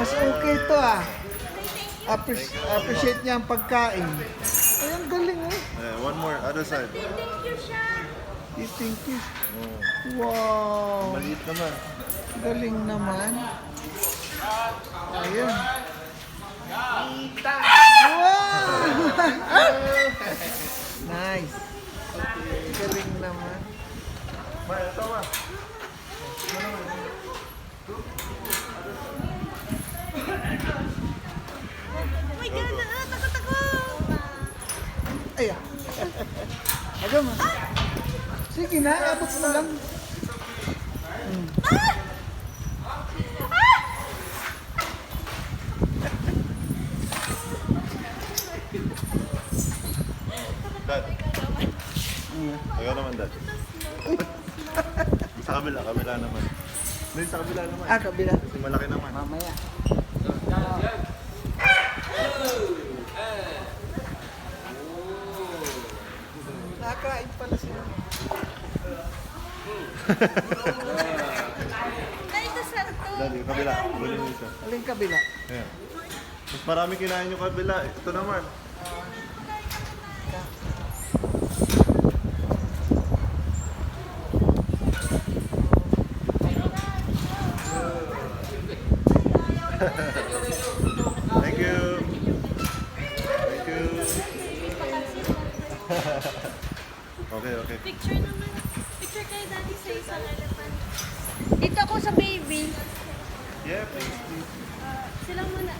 Mas okay to ah. Appreciate niya ang pagkain. Ay, ang galing oh. Yeah, one more, other side. Thank you siya. Eating kiss. Oh. Wow. Maliit naman. Galing naman. Ayun. Wow! Nice. Galing naman. May, ito ba? Oh my God, takot ako. Ay, aga mo. Sige na, abot mo lang. Dad. Ikaw naman, Dad. Sa kabila naman. Hindi, sa kabila naman. Ah, kabila. Kasi malaki naman. Mamaya. Nakain pala sila. Ay, ito sa to. Dad, yung kabila. Huli mo isa. Aling kabila. Ayan. Mas marami kinain yung kabila. Ito naman. Thank you. Thank you. Okay, okay. Picture naman. Picture kayo dati sa isang elephant. Dito ako sa baby. Yeah, please, please. Sila muna.